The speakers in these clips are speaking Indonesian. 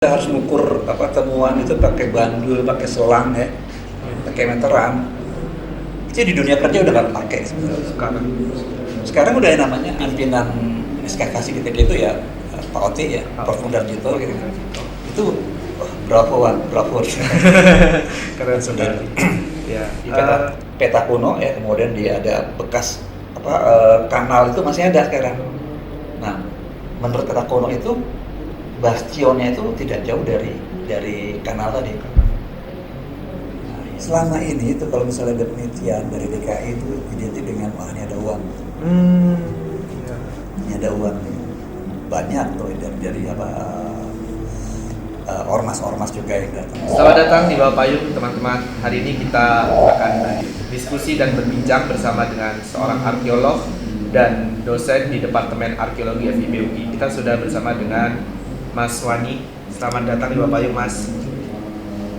Kita harus mengukur temuan itu pakai bandul, pakai selang ya, pakai meteran. Itu di dunia kerja udah nggak pakai sekarang. Sekarang udah yang namanya ampinan SKKC gitu ya, Pak Oti ya, Prof. Darjito gitu. Itu bravo. Keren sekali. Ya, di peta kuno ya, kemudian dia ada bekas kanal itu masih ada sekarang. Nah, menurut peta kuno itu bastionnya itu tidak jauh dari kanal tadi. Nah, selama ini itu kalau misalnya ada penelitian dari DKI itu identik dengan wah ini ada uang. Ya. Ini ada uang banyak tuh dari ormas-ormas juga yang datang. Selamat datang di Bawah Payung teman-teman. Hari ini kita akan diskusi dan berbincang bersama dengan seorang arkeolog dan dosen di Departemen Arkeologi FIB UI. Kita sudah bersama dengan Mas Wani. Selamat datang di Bawah Payung, Mas.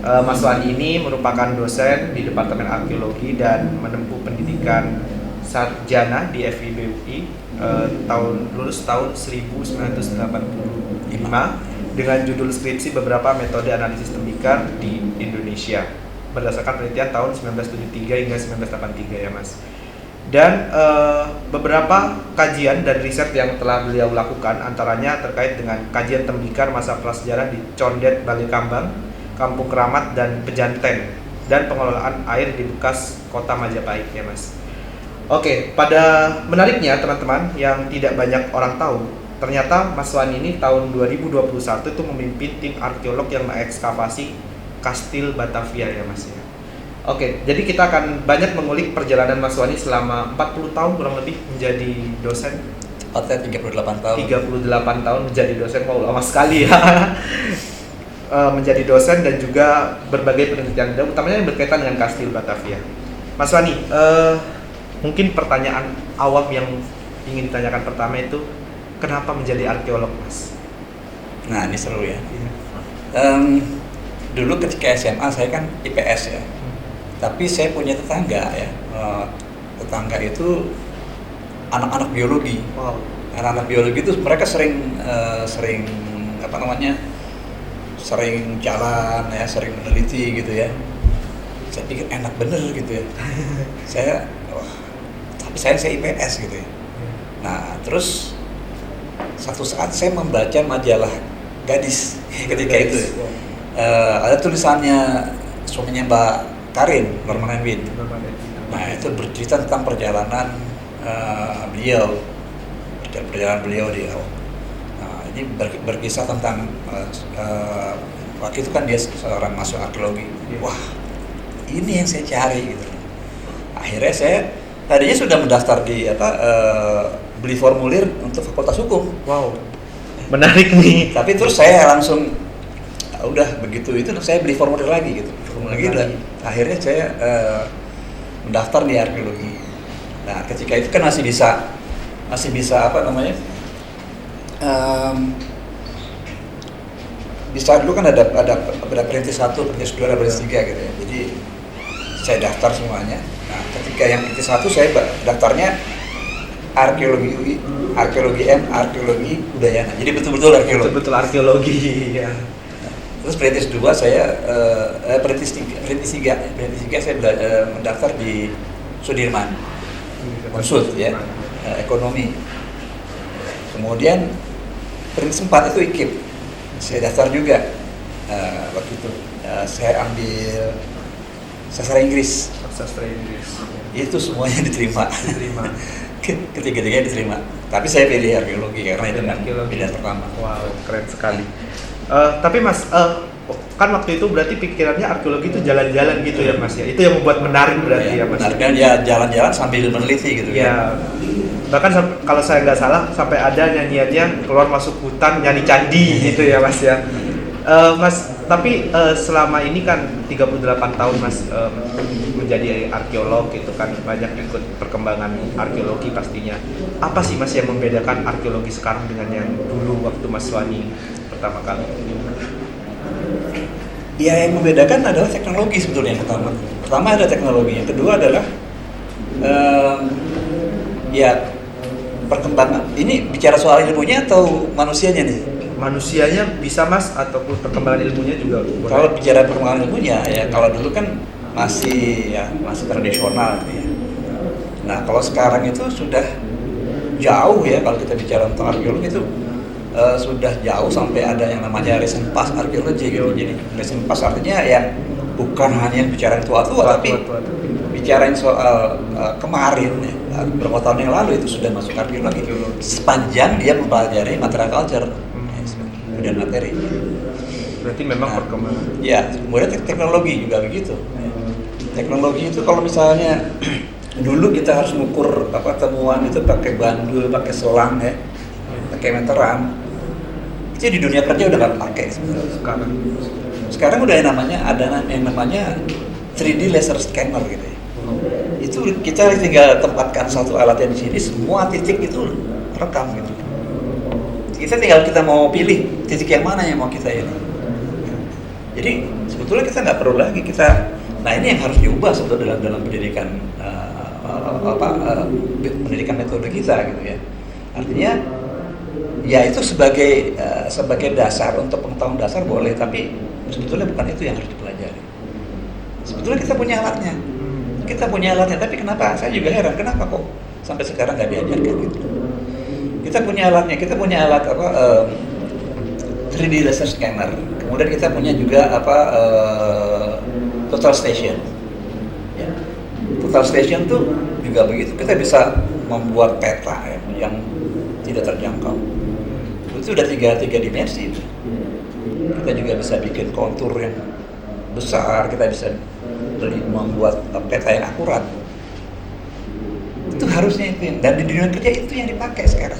Mas Wani ini merupakan dosen di Departemen Arkeologi dan menempuh pendidikan sarjana di FIB UI lulus tahun 1985 dengan judul skripsi beberapa metode analisis tembikar di Indonesia berdasarkan penelitian tahun 1973 hingga 1983 ya Mas. Dan beberapa kajian dan riset yang telah beliau lakukan antaranya terkait dengan kajian tembikar masa prasejarah di Condet, Balekambang, Kampung Keramat, dan Pejanten, dan pengelolaan air di bekas kota Majapahit ya Mas. Oke, pada menariknya teman-teman yang tidak banyak orang tahu, ternyata Mas Wani ini tahun 2021 itu memimpin tim arkeolog yang mengekskavasi Kastil Batavia ya Mas ya. Oke, jadi kita akan banyak mengulik perjalanan Mas Wani selama 40 tahun kurang lebih menjadi dosen. Tepatnya 38 tahun. 38 tahun menjadi dosen, wow lama sekali ya. Menjadi dosen dan juga berbagai penelitian, utamanya yang berkaitan dengan Kastil Batavia. Mas Wani, mungkin pertanyaan awam yang ingin ditanyakan pertama itu, kenapa menjadi arkeolog, Mas? Nah, ini seru ya. Dulu ketika SMA saya kan IPS ya. Tapi saya punya tetangga ya, tetangga itu anak-anak biologi. Wow. Anak-anak biologi itu mereka sering sering jalan ya, sering meneliti gitu ya. Saya pikir enak bener gitu ya. Tapi saya IPS gitu ya. Nah terus satu saat saya membaca majalah Gadis ketika itu. Ada tulisannya suaminya Mbak Karin, Norman Enwin. Nah itu bercerita tentang perjalanan beliau di Nah ini berkisah tentang waktu itu kan dia seorang mahasiswa arkeologi. Wah ini yang saya cari gitu. Akhirnya saya tadinya sudah mendaftar di beli formulir untuk Fakultas Hukum. Wow, menarik nih. Tapi terus saya langsung udah begitu itu saya beli formulir lagi gitu. Akhirnya saya mendaftar di arkeologi. Nah ketika itu kan masih bisa bisa dulu kan ada perintis 1, perintis 2, perintis 3 gitu ya. Jadi saya daftar semuanya. Nah ketika yang perintis 1 saya daftarnya arkeologi UI, arkeologi M, arkeologi Udayana. Jadi betul-betul arkeologi. Betul arkeologi ya. Terus perintis 2 saya perintis 3 saya mendaftar di Sudirman, Unsud ya, ekonomi. Kemudian perintis 4 itu IKIP, saya daftar juga. Waktu itu saya ambil sastra Inggris. Itu semuanya diterima. Ketiga-tiganya diterima. Tapi saya pilih arkeologi karena itu pilihan pertama. Wow, keren sekali. Tapi Mas, kan waktu itu berarti pikirannya arkeologi itu jalan-jalan gitu ya Mas ya? Itu yang membuat menarik berarti ya Mas? Menarik kan ya, jalan-jalan sambil meneliti gitu ya. Bahkan kalau saya nggak salah sampai ada nyanyiannya keluar masuk hutan nyanyi candi gitu ya Mas ya. Mas, tapi selama ini kan 38 tahun Mas menjadi arkeolog gitu kan, banyak ikut perkembangan arkeologi pastinya. Apa sih Mas yang membedakan arkeologi sekarang dengan yang dulu waktu Mas Wani pertama kali? Ya yang membedakan adalah teknologi sebetulnya yang pertama. Pertama ada teknologi, yang kedua adalah ya perkembangan. Ini bicara soal ilmunya atau manusianya nih? manusianya bisa Mas, ataupun perkembangan ilmunya juga boleh? Kalau bicara perkembangan ilmunya ya, kalau dulu kan masih tradisional gitu ya. Nah kalau sekarang itu sudah jauh ya, kalau kita bicara tentang arkeologi itu sudah jauh sampai ada yang namanya recent past arkeologi gitu. Jadi recent past artinya ya bukan hanya bicara yang tua-tua, tapi bicara yang soal kemarin ya, beberapa tahun yang lalu itu sudah masuk arkeologi sepanjang dia mempelajari material culture dan materi. Berarti memang perkembangan. Ya, kemudian teknologi juga begitu. Teknologi itu kalau misalnya dulu kita harus mengukur temuan itu pakai bandul, pakai selang ya, pakai meteran. Itu di dunia kerja udah nggak pakai sebenarnya. Sekarang udah yang namanya 3D laser scanner gitu ya. Itu kita tinggal tempatkan satu alatnya di sini, semua titik itu rekam gitu. Kita mau pilih titik yang mana yang mau kita ini. Jadi sebetulnya kita nggak perlu lagi nah ini yang harus diubah sebetulnya dalam pendidikan pendidikan metode kita gitu ya. Artinya ya itu sebagai dasar untuk pengetahuan dasar boleh, tapi sebetulnya bukan itu yang harus dipelajari. Sebetulnya kita punya alatnya, tapi kenapa? Saya juga heran kenapa kok sampai sekarang nggak diajarkan gitu. Kita punya alat 3D laser scanner. Kemudian kita punya juga total station. Ya. Total station tuh juga begitu. Kita bisa membuat peta yang tidak terjangkau. Itu udah tiga dimensi. Kita juga bisa bikin kontur yang besar. Kita bisa membuat peta yang akurat. Itu harusnya itu dan di dunia kerja itu yang dipakai sekarang.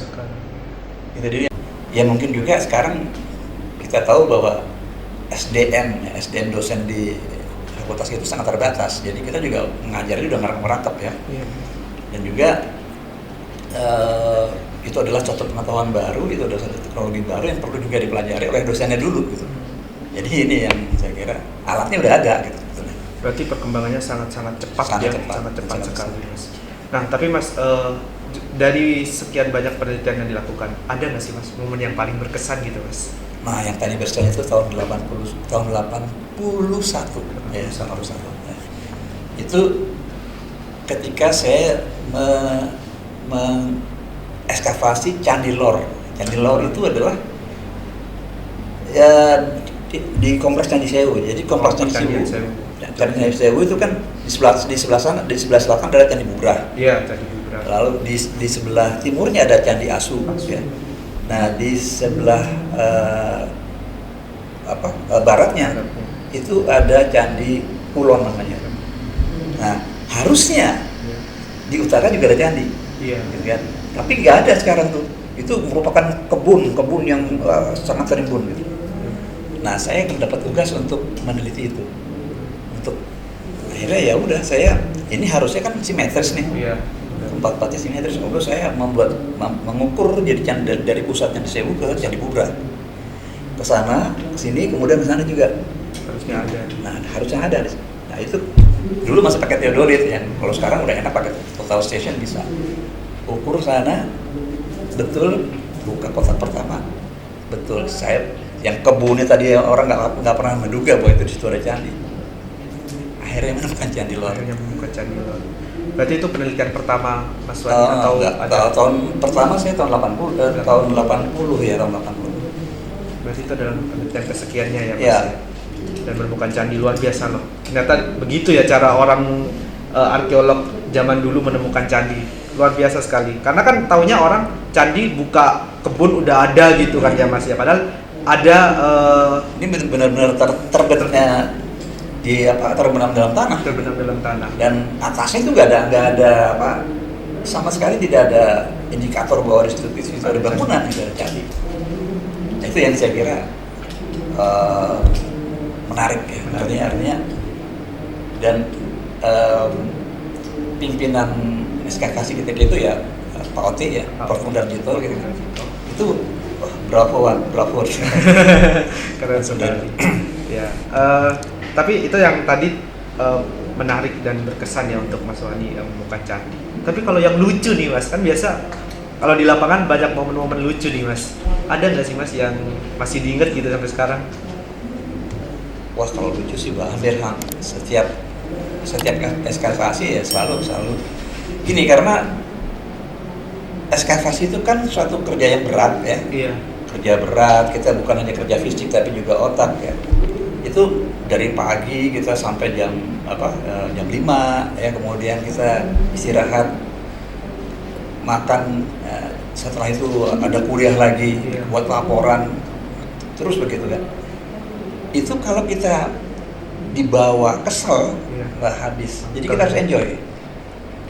Jadi ya mungkin juga sekarang kita tahu bahwa SDM dosen di fakultas itu sangat terbatas. Jadi kita juga mengajarnya udah merangkap ya. Dan juga itu adalah contoh pengetahuan baru, itu adalah satu teknologi baru yang perlu juga dipelajari oleh dosennya dulu gitu. Jadi ini yang saya kira alatnya udah ada gitu. Berarti perkembangannya sangat cepat sekali Mas. Nah tapi Mas, dari sekian banyak penelitian yang dilakukan, ada nggak sih Mas momen yang paling berkesan gitu Mas? Nah yang tadi berkesan itu tahun 81 ya, itu ketika saya mengekskavasi Candi Lor. Candi Lor itu adalah ya di kompleks Candi Sewu. Jadi kompleks Candi Sewu. Candi Sewu itu kan di sebelah selatan ada Candi Bubrah. Iya, Candi Bubrah. Lalu di sebelah timurnya ada Candi Asu. Ya. Nah, di sebelah baratnya itu ada Candi Kulon namanya. Nah, harusnya di utara juga ada candi. Iya. Gitu kan? Tapi nggak ada sekarang tuh. Itu merupakan kebun yang sangat rimbun gitu. Nah, saya mendapat tugas untuk meneliti itu. Akhirnya ya udah ini harusnya kan simetris nih. Iya. Tempat-tempatnya simetris. Lalu saya mengukur jadi dari pusatnya di Sewu ke Candi Bubrah. Ke sana, ke sini, kemudian ke sana juga. Harusnya ada. Nah, harusnya ada. Nah, itu dulu masih pakai theodolit ya. Kalau sekarang udah enak pakai total station bisa. Ukur sana betul buka kotak pertama. Betul. Saya yang kebunnya tadi orang nggak pernah menduga bahwa itu di situ ada candi. Akhirnya menemukan Candi Lor. Berarti itu penelitian pertama Mas Wadi atau ada? Tahun pertama saya tahun 80 ya, tahun 80. Berarti itu adalah penelitian kesekiannya ya Mas. Ya. Dan menemukan candi luar biasa loh. Ternyata begitu ya cara orang arkeolog zaman dulu menemukan candi. Luar biasa sekali. Karena kan taunya orang candi buka kebun udah ada gitu kan ya Mas ya. Padahal ada ini benar-benar terbenamnya terbenam dalam tanah. Dan atasnya itu nggak ada sama sekali tidak ada indikator bahwa di situ ada bangunan, tidak ada candi. Itu yang saya kira menarik ya, artinya dan pimpinan SKKSI ketika itu ya Pak Oti ya, Prof. Darjito gitu. Itu bravo. Keren sekali. Ya. Tapi itu yang tadi menarik dan berkesan ya untuk Mas Wani menemukan candi. Tapi kalau yang lucu nih Mas, kan biasa Kalau di lapangan banyak momen-momen lucu nih Mas. Ada nggak sih Mas yang masih diingat gitu sampai sekarang? Wah, kalau lucu sih hampir setiap ekskavasi ya selalu gini, karena ekskavasi itu kan suatu kerja yang berat ya. Iya. Kerja berat, kita bukan hanya kerja fisik tapi juga otak ya. Itu dari pagi kita sampai jam 5 ya, kemudian kita istirahat, makan, setelah itu ada kuliah lagi, buat laporan, terus begitu kan. Itu kalau kita dibawa kesel nggak habis. Jadi kita harus enjoy.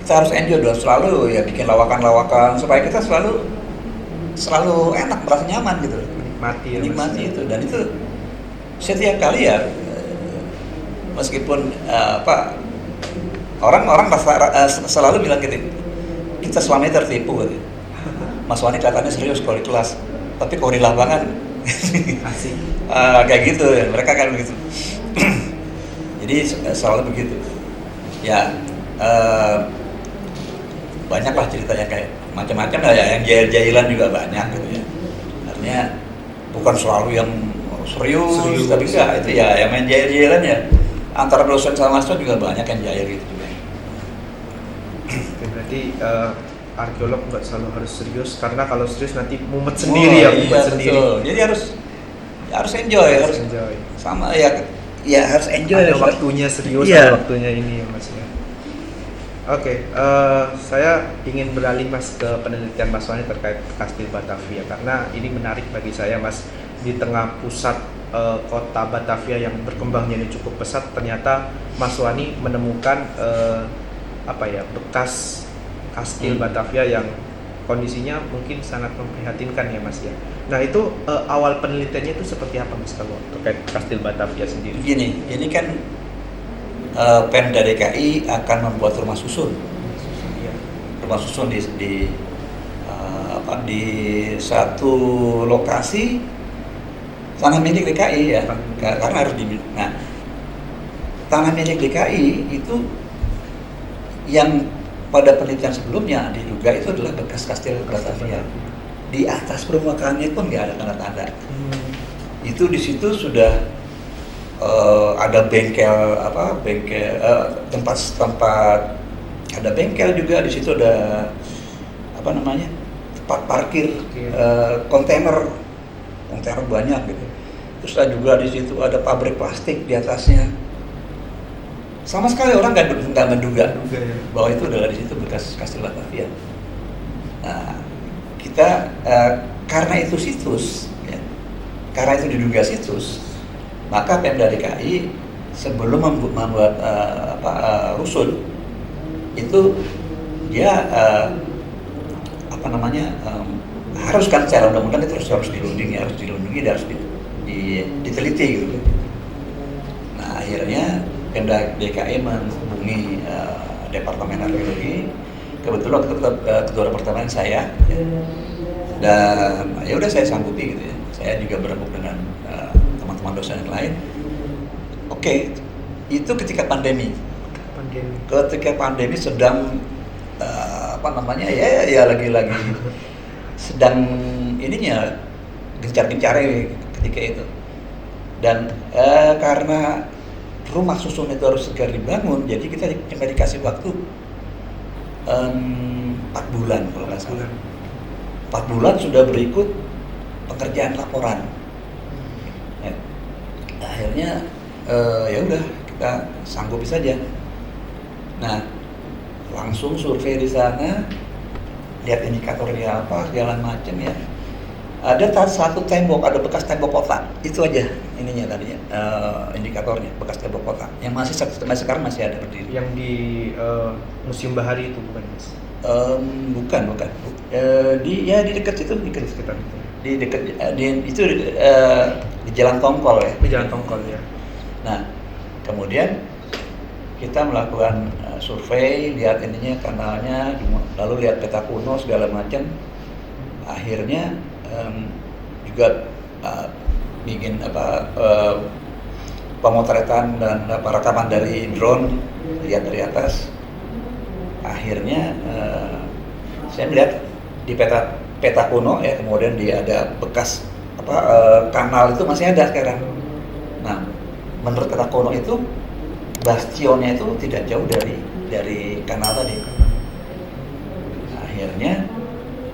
Kita harus enjoy dong, selalu ya bikin lawakan supaya kita selalu enak, merasa nyaman gitu. Menikmati itu, dan itu setiap kali ya, meskipun orang selalu bilang gitu, kita selama ini tertipu gitu. Mas Wani kelihatannya serius kalau di kelas, tapi kalau di lapangan asik. Kayak gitu ya, mereka kan begitu. Jadi selalu begitu. Ya banyaklah ceritanya, kayak macam-macam ya, yang jahil-jahilan juga banyak gitu ya. Artinya bukan selalu yang serius. Tapi enggak, itu ya yang main jahil-jahilan ya. Antara dosen sama mahasiswa juga banyak yang jahil gitu juga. Berarti arkeolog nggak selalu harus serius, karena kalau serius nanti mumet sendiri sendiri. Betul. Jadi harus enjoy, harus enjoy. Sama ya harus enjoy. Ada waktunya serius, ada waktunya ini ya Mas ya. Oke, saya ingin beralih Mas ke penelitian Mas Wani terkait Kastil Batavia, karena ini menarik bagi saya Mas. Di tengah pusat kota Batavia yang berkembangnya ini cukup pesat, ternyata Mas Wani menemukan bekas Kastil Batavia yang kondisinya mungkin sangat memprihatinkan ya Mas ya. Nah itu awal penelitiannya itu seperti apa Mas kalau terkait Kastil Batavia sendiri? Gini, ini kan Pemda DKI akan membuat rumah susun. Rumah susun di satu lokasi tanah milik DKI ya, karena harus Nah, tanah milik DKI itu yang pada penelitian sebelumnya diduga itu adalah bekas Kastil Batavia. Di atas permukaannya pun nggak ada tanda-tanda. Itu di situ sudah ada tempat ada bengkel juga di situ, ada tempat parkir, kontainer banyak gitu. Terus ada juga di situ ada pabrik plastik di atasnya. Sama sekali orang nggak menduga bahwa itu adalah di situ bekas Kastil Batavia. Nah, kita karena itu situs, ya, karena itu diduga situs, maka Pemda DKI sebelum membuat rusun itu dia harus kan secara undang-undang itu harus dilindungi, dan harus diteliti gitu. Nah, akhirnya Pemda DKI menghubungi Departemen Arkeologi, kebetulan ketua departemen saya, ya. Dan ya udah saya sanggupi gitu ya. Saya juga berembuk dengan teman-teman dosen yang lain. Oke, itu ketika pandemi. Ketika pandemi sedang lagi sedang gencar-gencarnya ketika itu. Dan karena rumah susun itu harus segera dibangun, jadi kita dikasih waktu 4 bulan kalau nggak salah. 4 bulan sudah berikut pekerjaan laporan. Ya. Akhirnya ya udah kita sanggupi saja. Nah, langsung survei di sana, lihat indikatornya apa, segala macam ya. Ada satu tembok, ada bekas tembok kotak, itu aja ininya tadinya, indikatornya bekas tembok kotak yang masih sampai sekarang masih ada berdiri. Yang di Museum Bahari itu bukan Mas? Bukan. Di dekat situ, sekitar itu. Di Jalan Tongkol ya. Di Jalan Tongkol ya. Nah, kemudian kita melakukan survei, lihat ininya, kanalnya, lalu lihat peta kuno segala macam. Akhirnya juga bikin pemotretan dan rekaman dari drone, lihat dari atas. Akhirnya saya melihat di peta kuno ya, kemudian dia ada bekas kanal itu masih ada sekarang. Nah, menurut peta kuno itu bastionnya itu tidak jauh dari kanal tadi. Akhirnya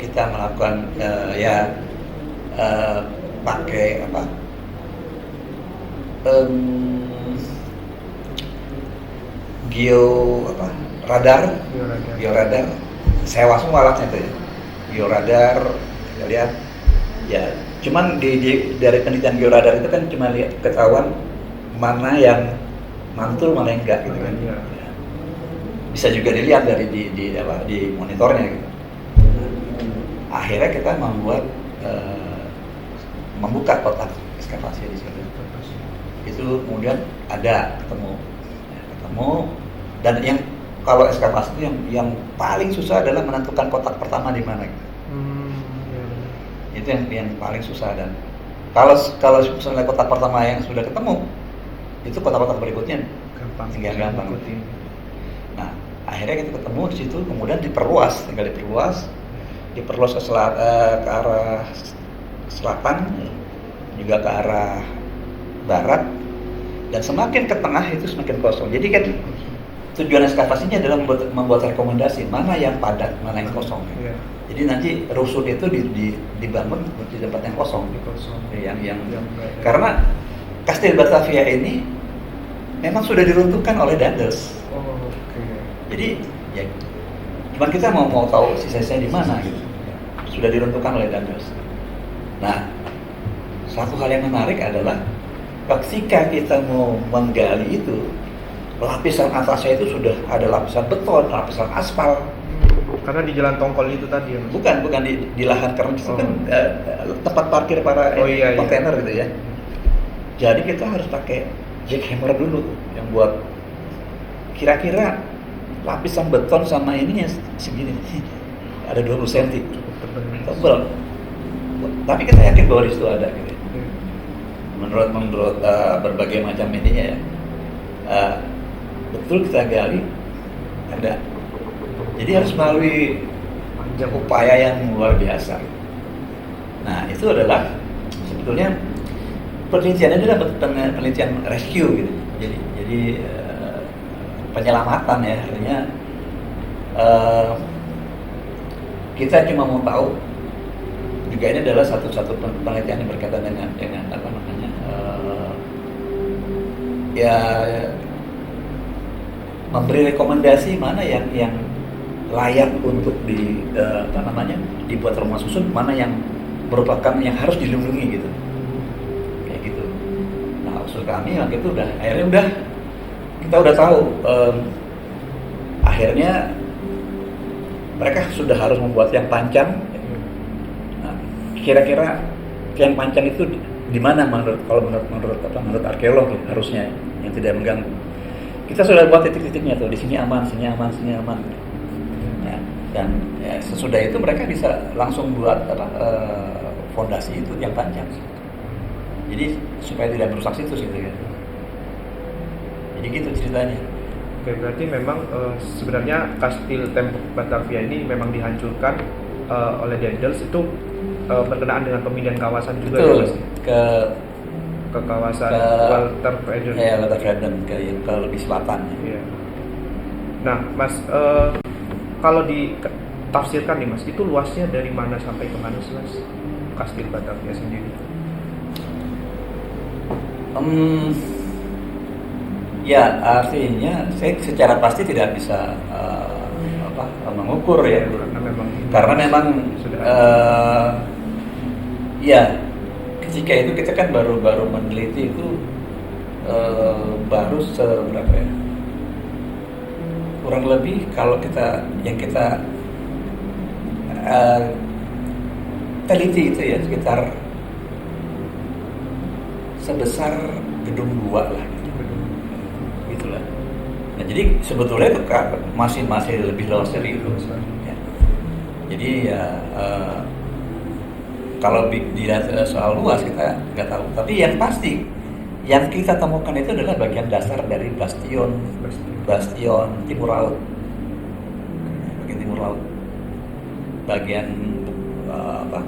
kita melakukan pakai georadar, sewa semua alatnya itu ya. Georadar, kita lihat ya, cuman dari penelitian georadar itu kan cuma lihat ketahuan mana yang mantul mana yang enggak gitu kan. Ya. Bisa juga dilihat dari di monitornya gitu. Akhirnya kita membuka kotak ekskavasi di situ. Itu kemudian ketemu, dan yang kalau ekskavasi itu yang paling susah adalah menentukan kotak pertama di mana gitu. Itu yang paling susah, dan kalau misalnya kotak pertama yang sudah ketemu, itu kotak-kotak berikutnya gampang. Nah, akhirnya kita ketemu di situ, kemudian diperluas ke arah selatan, juga ke arah barat, dan semakin ke tengah itu semakin kosong. Jadi kan tujuan ekskavasinya adalah membuat rekomendasi mana yang padat, mana yang kosong. Yeah. Jadi nanti rusun itu dibangun di tempat yang kosong. Karena Kastil Batavia ini memang sudah diruntuhkan oleh Daendels. Jadi ya, cuman kita mau tahu sisa-sisanya di mana gitu. Sudah diruntuhkan oleh Daendels. Nah, satu hal yang menarik adalah ketika kita mau menggali itu, lapisan atasnya itu sudah ada lapisan beton, lapisan aspal. Karena di jalan tongkol itu tadi ya? Bukan di lahan, karena itu kan tempat parkir para kontainer gitu ya. Jadi kita harus pakai jackhammer dulu yang buat kira-kira lapisan beton sama ininya segini, ada 20 cm, tebal. Tapi kita yakin bahwa di situ ada gitu. Menurut berbagai macam ininya ya, betul kita gali ada. Jadi harus melalui upaya yang luar biasa. Nah, itu adalah sebetulnya penelitiannya adalah penelitian rescue gitu. Jadi penyelamatan ya, artinya kita cuma mau tahu juga ini adalah satu penelitian yang berkaitan dengan apa namanya memberi rekomendasi mana yang layak untuk dibuat rumah susun, mana yang merupakan yang harus dilindungi gitu, kayak gitu. Nah, usul kami waktu itu akhirnya kita udah tahu, akhirnya mereka sudah harus membuat yang panjang. Nah, kira-kira yang panjang itu di mana menurut arkeolog ya, harusnya yang tidak mengganggu. Kita sudah buat titik-titiknya tuh, di sini aman, sini aman, sini aman. Dan sesudah itu mereka bisa langsung buat fondasi itu yang panjang. Jadi supaya tidak merusak situs gitu ya. Jadi gitu ceritanya. Oke, berarti memang sebenarnya Kastil Tembok Batavia ini memang dihancurkan oleh Daendels itu berkenaan dengan pemindahan kawasan juga. Betul, ya, ke kawasan Walter Freden. Ya, Walter Freden ke lebih selatan. Ya. Nah, Mas, kalau ditafsirkan nih Mas, itu luasnya dari mana sampai ke mana sih Mas, Kastil Batavia sendiri? Ya, artinya saya secara pasti tidak bisa mengukur ya, karena memang ya ketika itu kita kan baru meneliti itu baru seberapa ya, kurang lebih kalau kita teliti itu ya sekitar sebesar gedung 2 lah gitu lah. Nah, jadi sebetulnya itu masih lebih luas dari itu ya. Jadi ya kalau dilihat soal luas kita nggak tahu, tapi yang pasti yang kita temukan itu adalah bagian dasar dari bastion timur laut, bagian timur laut. bagian apa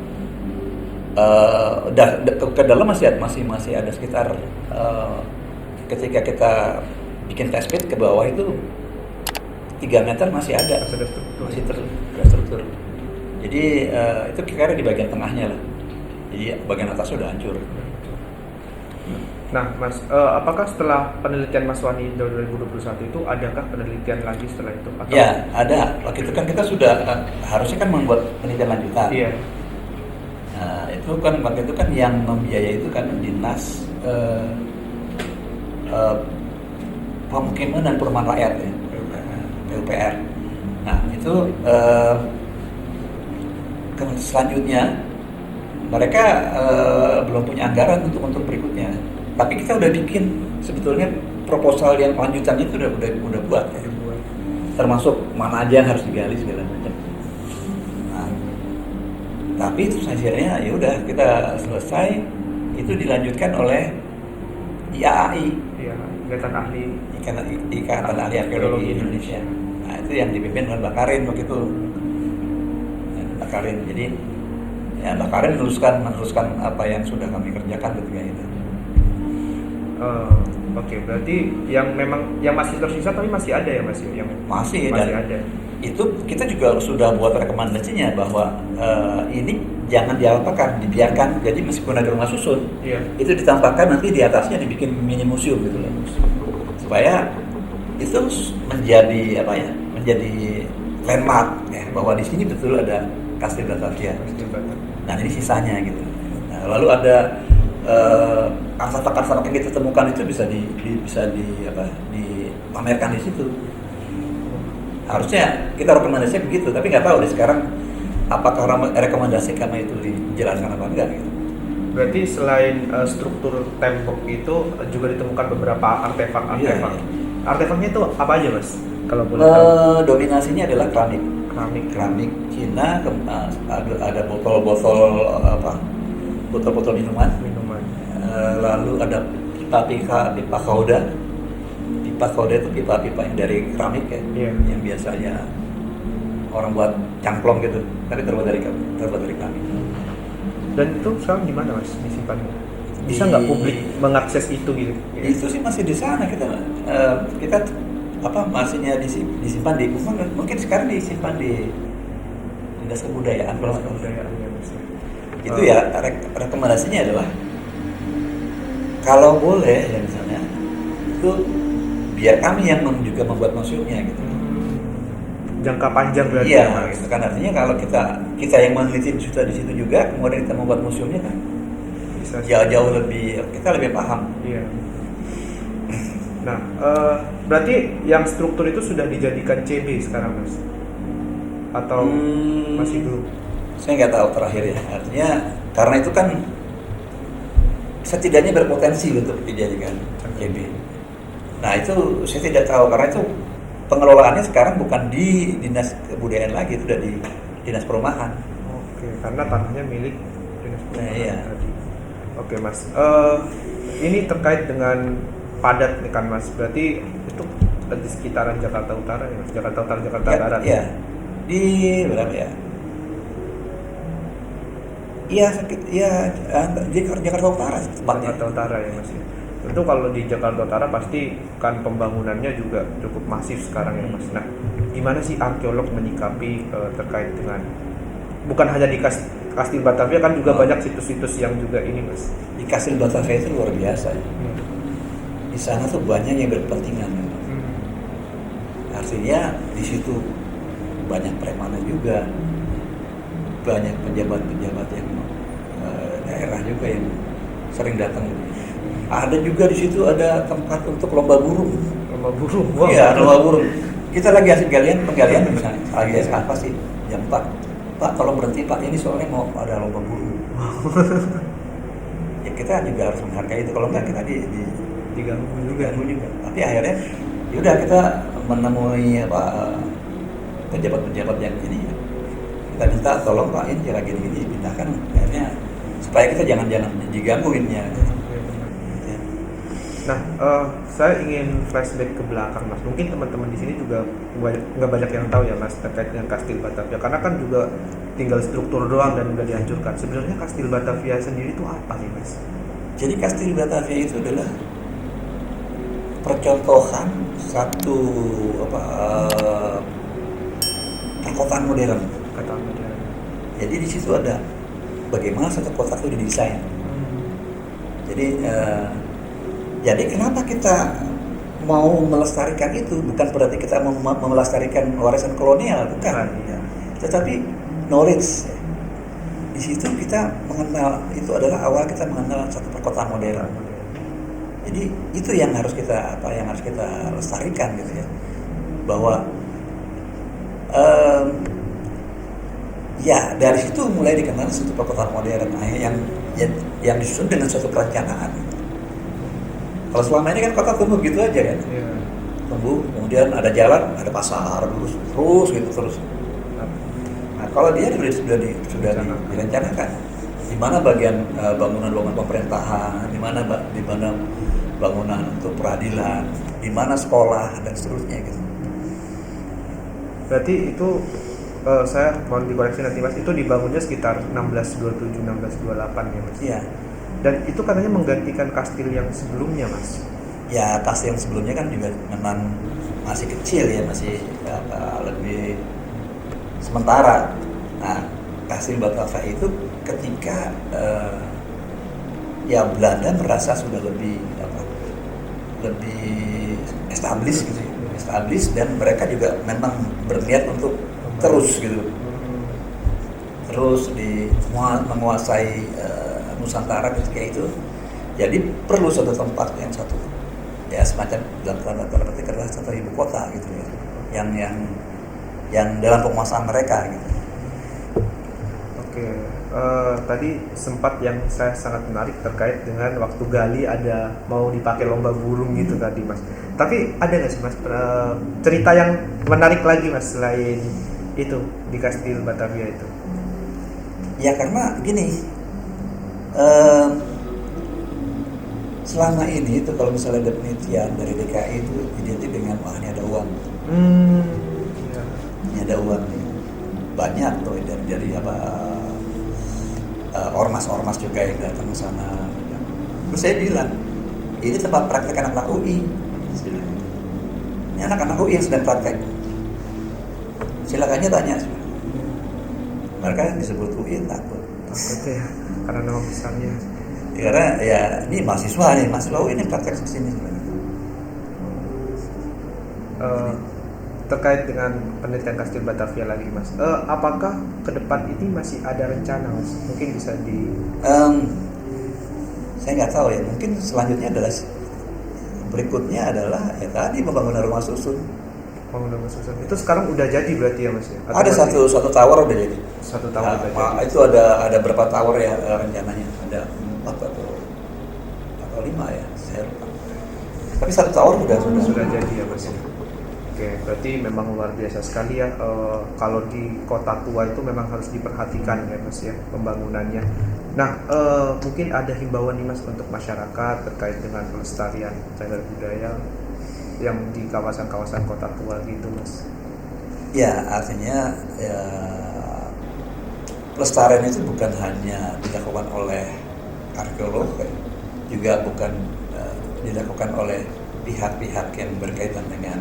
ke dalam masih ada sekitar ketika kita bikin test pit ke bawah itu 3 meter masih ada, masih terstruktur. Jadi itu kira-kira di bagian tengahnya lah. Jadi bagian atas sudah hancur. Nah, Mas, apakah setelah penelitian Mas Wani tahun 2021 itu adakah penelitian lagi setelah itu? Atau? Ya, ada. Waktu itu kan kita sudah harusnya kan membuat penelitian lanjutan. Iya. Nah, itu kan waktu itu kan yang membiayai itu kan dinas pemukiman dan perumahan rakyat ya, PUPR. Nah, itu selanjutnya mereka belum punya anggaran untuk berikutnya. Tapi kita udah bikin sebetulnya proposal yang lanjutannya itu udah buat ya. Termasuk mana aja yang harus digali segala macam. Nah, tapi itu akhirnya ya udah kita selesai, itu dilanjutkan oleh IAAI, Ikatan Ahli Arkeologi Indonesia. Nah, itu yang dipimpin oleh Mbak Karin waktu itu. Mbak Karin, jadi ya Mbak Karin meneruskan apa yang sudah kami kerjakan ketika itu. Oke, berarti yang masih tersisa tapi masih ada ya Mas? Yang masih ada. Itu kita juga sudah buat rekomendasinya bahwa ini jangan diapakan, dibiarkan. Jadi meskipun ada rumah susun, itu ditampakkan nanti di atasnya dibikin mini museum gitu loh. Supaya itu menjadi menjadi landmark ya, bahwa di sini betul ada Kastil Batavia. Nah, ini sisanya gitu. Nah, lalu ada artefak-artefak yang kita temukan itu bisa dipamerkan di situ. Harusnya kita rekomendasinya begitu, tapi nggak tahu deh sekarang apakah rekomendasi kami itu dijelaskan apa enggak gitu. Berarti selain struktur tembok itu juga ditemukan beberapa artefak. Iya. Artefaknya itu apa aja Mas? Kalau boleh tahu. Dominasinya adalah keramik Cina, ada botol-botol minuman. Lalu ada pipa kauda. Pipa kauda itu pipa-pipa yang dari keramik ya, yang biasanya orang buat cangklong gitu, tapi terbuat dari keramik. Dan itu sekarang di mana Mas disimpannya? Bisa nggak publik mengakses itu gitu? Itu sih masih di sana kita masihnya disimpan di mungkin sekarang disimpan di Dinas Kebudayaan. Itu ya rekomendasinya adalah kalau boleh ya misalnya itu biar kami yang juga membuat museumnya gitu. Jangka panjang berarti. Iya, gitu kan artinya kalau kita yang meneliti sudah di situ juga, kemudian kita membuat museumnya kan bisa jauh lebih kita lebih paham. Iya. Nah, berarti yang struktur itu sudah dijadikan CB sekarang Mas? Atau masih belum? Saya nggak tahu terakhir ya. Artinya karena itu kan setidaknya berpotensi untuk dijadikan CB. Nah itu saya tidak tahu karena itu pengelolaannya sekarang bukan di Dinas Kebudayaan lagi, itu udah di Dinas Perumahan. Oke, karena tanahnya milik Dinas Perumahan. Nah, iya. Oke Mas, ini terkait dengan padat nih kan Mas, berarti itu di sekitaran Jakarta Utara ya Mas? Jakarta Utara, Jakarta Barat? Iya, di berapa ya? Iya, di Jakarta Utara tempatnya. Jakarta Utara ya Mas. Tentu kalau di Jakarta Utara pasti kan pembangunannya juga cukup masif sekarang ya Mas. Nah, gimana sih arkeolog menyikapi terkait dengan bukan hanya di Kastil Batavia kan juga banyak situs-situs yang juga ini Mas. Di Kastil Batavia itu luar biasa. Di sana tuh banyak yang berkepentingan. Artinya di situ banyak premannya juga, banyak pejabat-pejabat yang daerah juga yang sering datang. Ada juga di situ ada tempat untuk lomba burung. Wow. Iya, lomba burung. Kita lagi hasil penggalian misalnya, lagi apa sih jam 4. Pak, tolong berhenti Pak, ini soalnya mau ada lomba burung. Ya kita juga harus menghargai itu. Kalau enggak kita diganggu juga. Tapi akhirnya yaudah kita menemui pejabat-pejabat yang ini. Kita minta tolong Pak, ini cara gini-gini pindahkan. Akhirnya supaya kita jangan digangguin ya. Nah, saya ingin flashback ke belakang Mas. Mungkin teman-teman di sini juga nggak banyak yang tahu ya Mas terkait dengan Kastil Batavia. Karena kan juga tinggal struktur doang dan udah dihancurkan. Sebenarnya Kastil Batavia sendiri itu apa nih Mas? Jadi Kastil Batavia itu adalah percontohan satu apa, perkotaan modern. Kata modern. Jadi di situ ada bagaimana satu kota itu didesain. Jadi kenapa kita mau melestarikan itu? Bukan berarti kita mau melestarikan warisan kolonial, bukan. Iya. Tetapi knowledge. Di situ kita mengenal, itu adalah awal kita mengenal satu perkotaan modern. Jadi itu yang harus kita lestarikan gitu ya. Bahwa ya dari situ mulai dikenal satu perkotaan modern yang disusun dengan suatu perencanaan. Kalau selama ini kan kota tumbuh gitu aja kan, tumbuh, kemudian ada jalan, ada pasar, terus. Nah kalau dia sudah direncanakan, di mana bagian bangunan pemerintahan, di mana bangunan untuk peradilan, di mana sekolah dan seterusnya gitu. Berarti itu saya mohon dikoreksi nanti Mas, itu dibangunnya sekitar 1627-1628 ya Mas? Iya. Dan itu katanya menggantikan kastil yang sebelumnya Mas? Ya kastil yang sebelumnya kan juga memang masih kecil ya, masih lebih sementara. Nah Kastil Batavia itu ketika ya Belanda merasa sudah lebih established gitu ya. Established, dan mereka juga memang berniat untuk terus menguasai Nusantara ketika itu. Jadi perlu suatu tempat yang satu ya semacam dalam tanda petik adalah satu ibu kota gitu ya, yang dalam penguasaan mereka gitu. Oke, tadi sempat yang saya sangat menarik terkait dengan waktu gali ada mau dipakai lomba burung gitu tadi Mas. Tapi ada nggak sih Mas cerita yang menarik lagi Mas selain itu di Kastil Batavia itu? Ya karena gini, selama ini itu kalau misalnya ada penelitian dari DKI itu identik dengan wah ini ada uang, Ya. ini ada uang nih. Banyak tuh dari ormas-ormas juga yang datang ke sana. Terus saya bilang ini tempat praktek anak-anak UI. Ini anak-anak UI yang sedang praktek. Silakannya tanya. Mereka yang disebut UI takut. Takut ya, karena nama besarnya. Ya, karena ya ini mahasiswa UI ini praktek di sini. Terkait dengan penelitian Kastil Batavia lagi Mas, apakah ke depan ini masih ada rencana Mas? Mungkin bisa saya nggak tahu ya, mungkin selanjutnya adalah berikutnya adalah ya tadi pembangunan rumah susun. Pembangunan rumah susun itu sekarang udah jadi berarti ya Mas ya? Atau ada satu tower udah jadi. Satu tower udah jadi. Itu ada berapa tower ya rencananya? Ada 4 atau 5 ya, saya lupa. Tapi satu tower sudah jadi ya Mas. Oke, berarti memang luar biasa sekali ya. Kalau di kota tua itu memang harus diperhatikan ya Mas ya pembangunannya. Nah, mungkin ada himbauan nih Mas untuk masyarakat terkait dengan pelestarian cagar budaya yang di kawasan-kawasan kota tua gitu Mas. Ya, artinya ya, pelestarian itu bukan hanya dilakukan oleh arkeolog, juga bukan dilakukan oleh pihak-pihak yang berkaitan dengan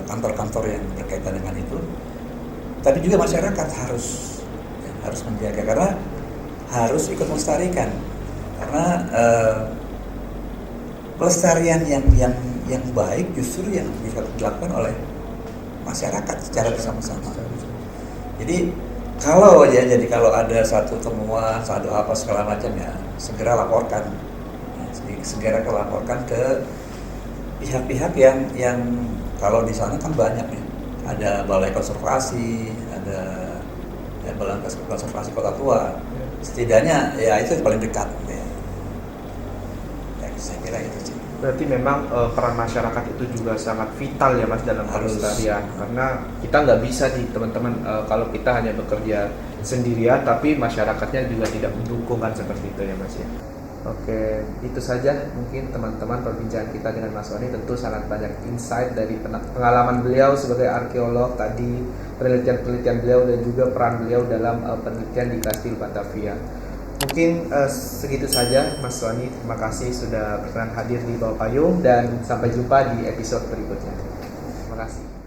kantor-kantor yang berkaitan dengan itu, tapi juga masyarakat harus menjaga, karena harus ikut melestarikan, karena pelestarian yang baik justru yang bisa dilakukan oleh masyarakat secara bersama-sama. Jadi kalau ada satu temuan, satu apa segala macam ya segera laporkan ke pihak-pihak yang kalau di sana kan banyak ya, ada balai konservasi, ada balai konservasi kota tua, setidaknya ya itu paling dekat ya. Saya kira itu sih. Berarti memang peran masyarakat itu juga sangat vital ya Mas dalam pelestarian, karena kita nggak bisa nih teman-teman kalau kita hanya bekerja sendirian tapi masyarakatnya juga tidak mendukung kan seperti itu ya Mas ya. Oke, itu saja mungkin teman-teman perbincangan kita dengan Mas Wani. Tentu sangat banyak insight dari pengalaman beliau sebagai arkeolog tadi, penelitian-penelitian beliau dan juga peran beliau dalam penelitian di Kastil Batavia. Mungkin segitu saja Mas Wani, terima kasih sudah berkenan hadir di Bawah Payung dan sampai jumpa di episode berikutnya. Terima kasih.